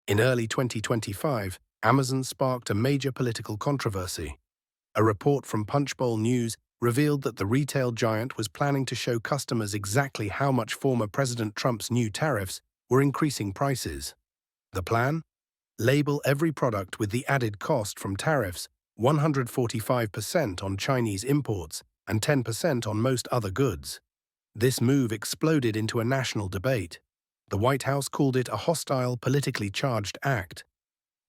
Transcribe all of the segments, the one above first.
In early 2025, Amazon sparked a major political controversy. A report from Punchbowl News revealed that the retail giant was planning to show customers exactly how much former President Trump's new tariffs were increasing prices. The plan? Label every product with the added cost from tariffs, 145% on Chinese imports and 10% on most other goods. This move exploded into a national debate. The White House called it a hostile, politically charged act.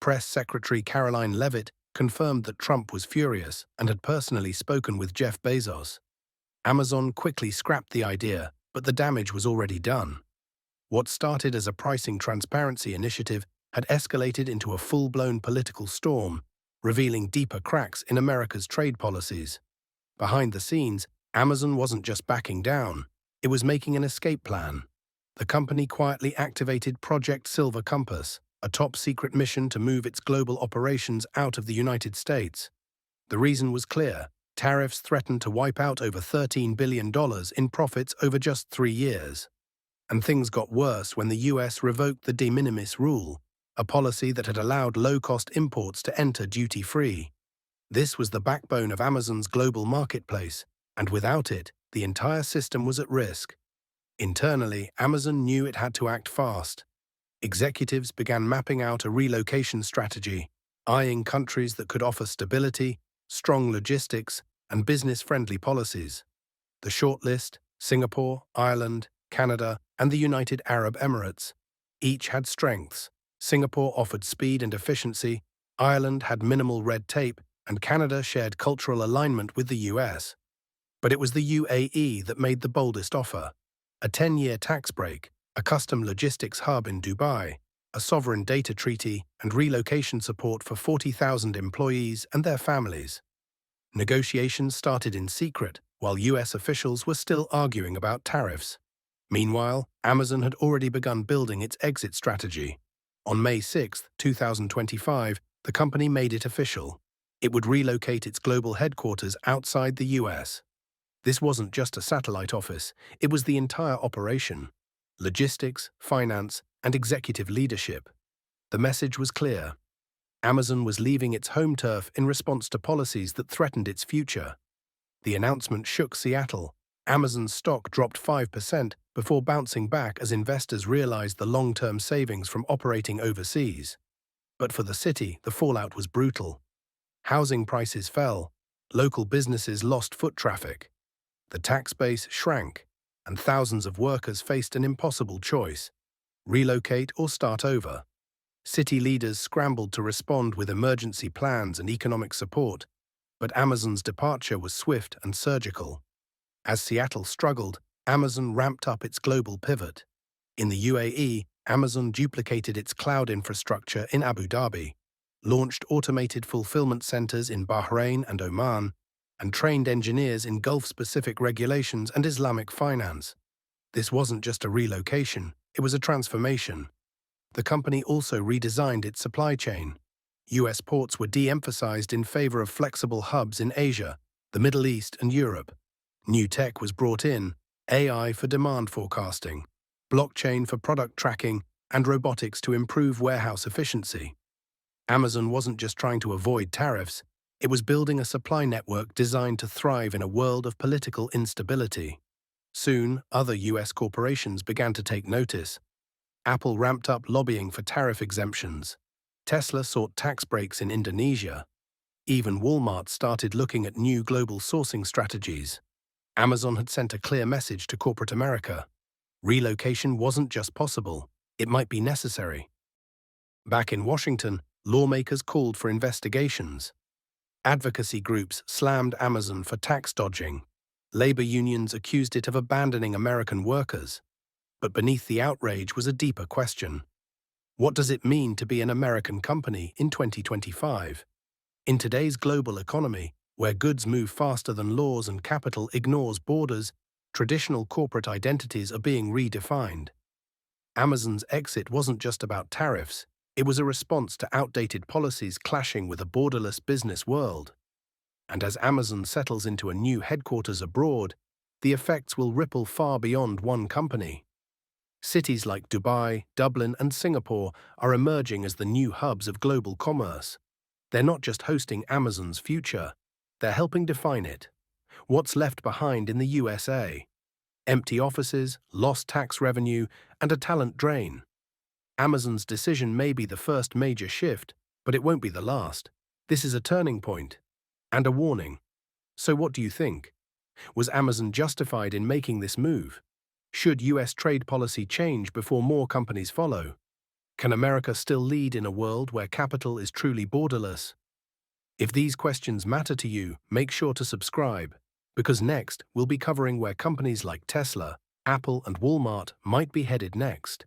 Press Secretary Caroline Leavitt confirmed that Trump was furious and had personally spoken with Jeff Bezos. Amazon quickly scrapped the idea, but the damage was already done. What started as a pricing transparency initiative had escalated into a full-blown political storm, revealing deeper cracks in America's trade policies. Behind the scenes, Amazon wasn't just backing down, it was making an escape plan. The company quietly activated Project Silver Compass, a top-secret mission to move its global operations out of the United States. The reason was clear: tariffs threatened to wipe out over $13 billion in profits over just 3 years. And things got worse when the US revoked the de minimis rule, a policy that had allowed low-cost imports to enter duty-free. This was the backbone of Amazon's global marketplace, and without it, the entire system was at risk. Internally, Amazon knew it had to act fast. Executives began mapping out a relocation strategy, eyeing countries that could offer stability, strong logistics, and business-friendly policies. The shortlist: Singapore, Ireland, Canada, and the United Arab Emirates. Each had strengths. Singapore offered speed and efficiency, Ireland had minimal red tape, and Canada shared cultural alignment with the US. But it was the UAE that made the boldest offer: a 10-year tax break, a custom logistics hub in Dubai, a sovereign data treaty, and relocation support for 40,000 employees and their families. Negotiations started in secret, while US officials were still arguing about tariffs. Meanwhile, Amazon had already begun building its exit strategy. On May 6, 2025, the company made it official. It would relocate its global headquarters outside the US. This wasn't just a satellite office, it was the entire operation: logistics, finance, and executive leadership. The message was clear. Amazon was leaving its home turf in response to policies that threatened its future. The announcement shook Seattle. Amazon's stock dropped 5% before bouncing back as investors realized the long-term savings from operating overseas. But for the city, the fallout was brutal. Housing prices fell, local businesses lost foot traffic, the tax base shrank, and thousands of workers faced an impossible choice: relocate or start over. City leaders scrambled to respond with emergency plans and economic support, but Amazon's departure was swift and surgical. As Seattle struggled, Amazon ramped up its global pivot. In the UAE, Amazon duplicated its cloud infrastructure in Abu Dhabi, launched automated fulfillment centers in Bahrain and Oman, and trained engineers in Gulf-specific regulations and Islamic finance. This wasn't just a relocation, it was a transformation. The company also redesigned its supply chain. US ports were de-emphasized in favor of flexible hubs in Asia, the Middle East, and Europe. New tech was brought in: AI for demand forecasting, blockchain for product tracking, and robotics to improve warehouse efficiency. Amazon wasn't just trying to avoid tariffs, it was building a supply network designed to thrive in a world of political instability. Soon, other US corporations began to take notice. Apple ramped up lobbying for tariff exemptions. Tesla sought tax breaks in Indonesia. Even Walmart started looking at new global sourcing strategies. Amazon had sent a clear message to corporate America: relocation wasn't just possible, it might be necessary. Back in Washington, lawmakers called for investigations. Advocacy groups slammed Amazon for tax dodging. Labor unions accused it of abandoning American workers. But beneath the outrage was a deeper question. What does it mean to be an American company in 2025? In today's global economy, where goods move faster than laws and capital ignores borders, traditional corporate identities are being redefined. Amazon's exit wasn't just about tariffs, it was a response to outdated policies clashing with a borderless business world. And as Amazon settles into a new headquarters abroad, the effects will ripple far beyond one company. Cities like Dubai, Dublin, and Singapore are emerging as the new hubs of global commerce. They're not just hosting Amazon's future, they're helping define it. What's left behind in the USA? Empty offices, lost tax revenue, and a talent drain. Amazon's decision may be the first major shift, but it won't be the last. This is a turning point and a warning. So what do you think? Was Amazon justified in making this move? Should US trade policy change before more companies follow? Can America still lead in a world where capital is truly borderless? If these questions matter to you, make sure to subscribe, because next we'll be covering where companies like Tesla, Apple, and Walmart might be headed next.